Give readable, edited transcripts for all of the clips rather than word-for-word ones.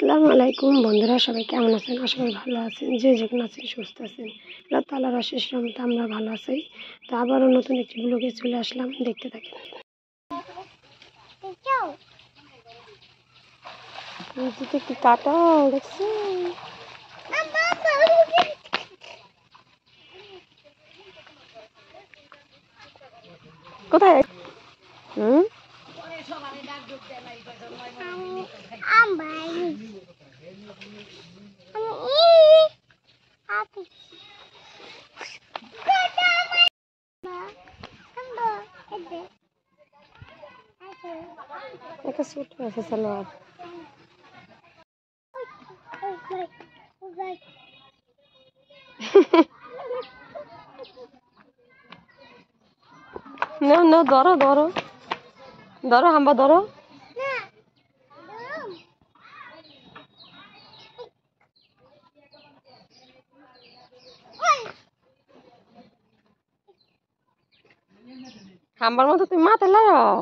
আসসালামু আলাইকুম বন্ধুরা, সবাই কেমন আছেন? আশা করি ভালো আছেন। যে যেখানে আছেন সুস্থ আছেন। আল্লাহ তাআলার অশেষ রহমতে আমরা ভালো আছি। তো আবারও নতুন একটি ব্লগে চলে আসলাম, দেখতে থাকেন। একটি কাটা দেখছি, কোথায়? একটা ছোট আছে সালোয়ার। না ধরো ধরো ধরো, হাম্বা ধরো। হাম্বার মতো তুমি মাথা লাগাও।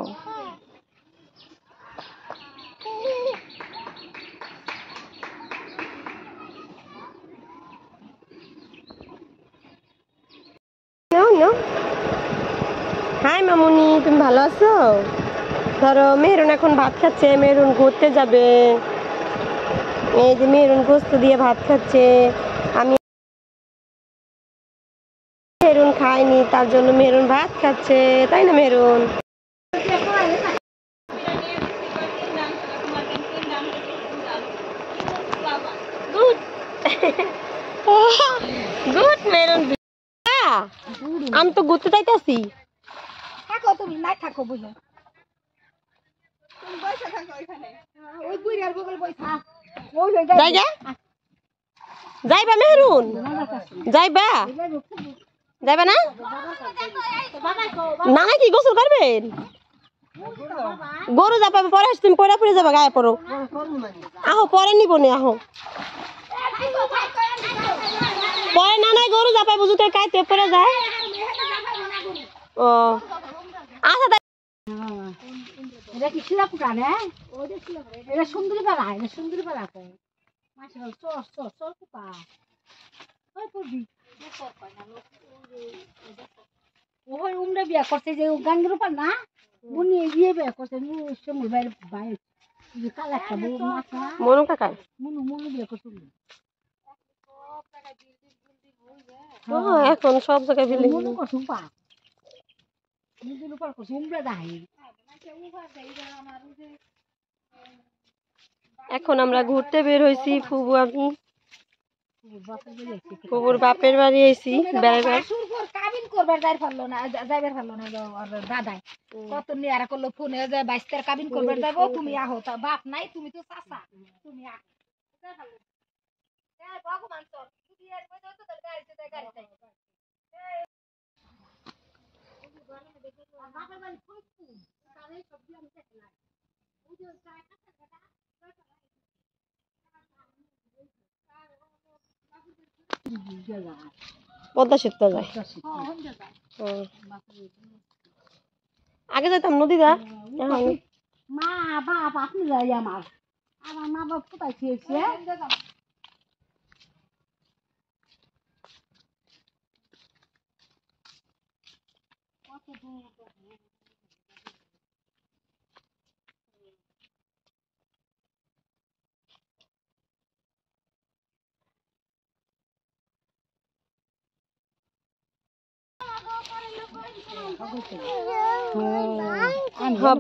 হাই মামুনি, তুমি ভালো আছো? ধরো, মেহরুন এখন ভাত খাচ্ছে। মেহরুন ঘুরতে যাবে। এই যে মেহরুন গোস্ত দিয়ে ভাত খাচ্ছে। আমি মেহরুন খাইনি, তার জন্য মেহরুন ভাত খাচ্ছে, তাই না মেহরুন? Good maroon. আমি তো ঘুরতে যাইতেছি। থাকো, তুমি নাই থাকো বুঝো। তুমি বসে থাকো এখানে। ওই বুইড়ার বগল বইসা। ওই জায়গা যাইবা মেহরুন? যাইবা? যাইবা না? না নাকি গোসল করবেন? গরু যাবে পরে, তুমি পরে পরে যাবে, গায়ে পড়ো। আহো পরে নিব নে, আহো পরে। না নাই গরু যাবে বুঝতে কাইতে পরে যায়। ও আচ্ছা, এটা কি শিলাপুরা না? এটা সুন্দরী পাড়া, এটা সুন্দরী পাড়া তো। মাশাআল্লাহ, চল চল চল কুপা। ওই পড়বি। ওই উমরা বিয়া করতে যে গাঙ্গের উপর না, মুনি বিয়ে বিয়া করতে মু সময় বাইরে বাইরে যে কালা একটা বউ মাথা মনু কাকার মুনু মুনু বিয়া করতে। এখন সব জায়গায় বিল্ডিং। মুনু কসুপা মুনু উপর কসুমরা দাই। এখন আমরা ঘুরতে বের হইছি, ফুবু আমি ফুবুর বাপের বাড়ি আইছি বেড়াইবার। কাবিন করবার যাইবার পারলো না দাদাই কত নিয়ারা করলো ফোনে যে 22 কাবিন করবার যাবো, তুমি আহো। তা বাপ নাই, তুমি তো চাচা, তুমি আহো। ভগবান তোর যদি এর মধ্যে তো গাড়িতে গাড়িতে বাপের বাড়ি কইছি তারে সবজি আমি দেখলাই ওই যে চায় কাছে কাটা পদ্মা সেতু যায়। আগে যাইতাম নদীদা। মা বাপ আপনি যাই আমার মা বাপ কোথায় খেয়েছে?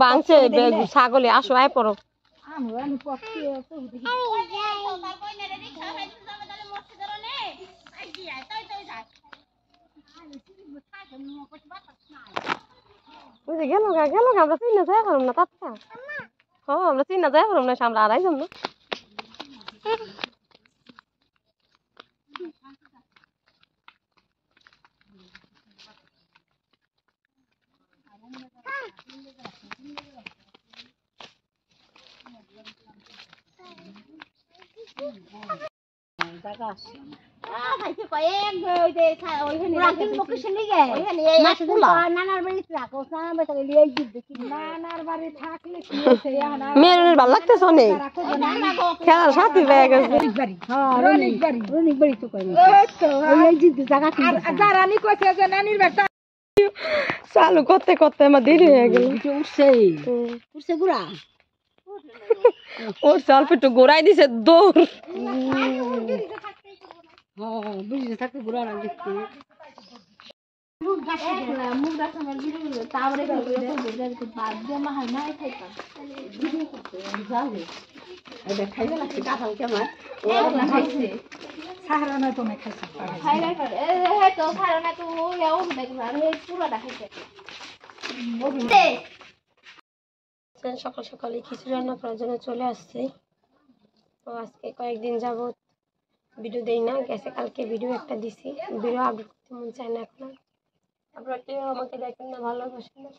বাংছে ছাগলে। আসো আয় পড়ো। গেল গেল, আমরা চিনা যাই পারম না তাত্তা। হ্যাঁ, আমরা চিনা যাই পারম না, আমরা আড়াই যাম না। ভাইকে কয়েক ওই যে ওইখানে রাখি লোকেশন লিগে ওইখানে এই ফুলা নানার বাড়ি রাখো না বেটা লিয়ে দিতে নানার বাড়ি থাকলে কি হইছে এখন মেরুনের ভালো লাগতেছে অনেক খেলার সাথী পেয়ে গেছে রনিক বাড়ি তো কই ওই জিদ্দি জায়গা কি আর রানী কইছে যে নানির বেটা চালু করতে করতে আমার দেরি হয়ে গেল উঠছে গুড়া ওর অল্প একটু গোড়াই দিছে দৌড় বুঝতে থাকতে গুড়া না দেখতে সকাল সকালে খিচুড়ি রান্না করার জন্য চলে আসছি। তো আজকে কয়েকদিন যাবত ভিডিও দেই না, গেছে কালকে ভিডিও একটা দিছি, ভিডিও আপলোড করতে মন চায় না এখন। আপনারা কেউ আমাকে দেখেন না, ভালোবাসেন না।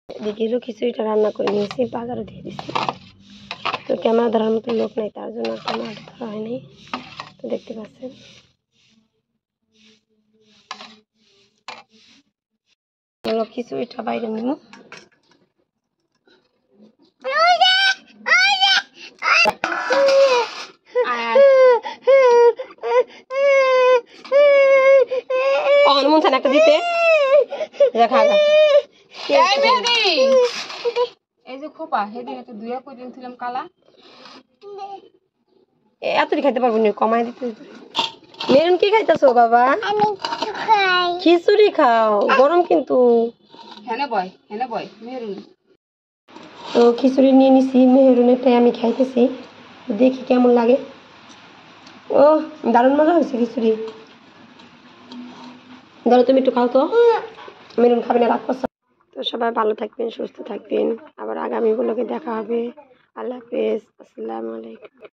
এদিকে খিচুড়িটা রান্না করে নিয়েছি, বাজারে দিয়ে দিচ্ছি। তো ক্যামেরা ধরার মতো লোক নাই, তার জন্য ক্যামেরা ধরা হয়নি। তো দেখতে পাচ্ছেন খিচুড়িটা বাইরে নিব। মন চায় একটা দিতে দেখা এই যে খোপা সেদিন একটু দুয়া করে দিয়েছিলাম কালা এতটি খাইতে পারবো না, কমাই দিতে। মেরুন কি খাইতেছো বাবা? খিচুড়ি খাও, গরম কিন্তু। হেনে বয় মেরুন। তো খিচুড়ি নিয়ে নিছি, মেহরুনেরটাই আমি খাইতেছি, দেখি কেমন লাগে। ও দারুণ মজা হয়েছে খিচুড়ি। ধরো তুমি একটু খাও তো, মেরুন খাবে না, রাগ করছো। তো সবাই ভালো থাকবেন, সুস্থ থাকবেন, আবার আগামী ব্লগে দেখা হবে। আল্লাহ হাফেজ, আসসালামু আলাইকুম।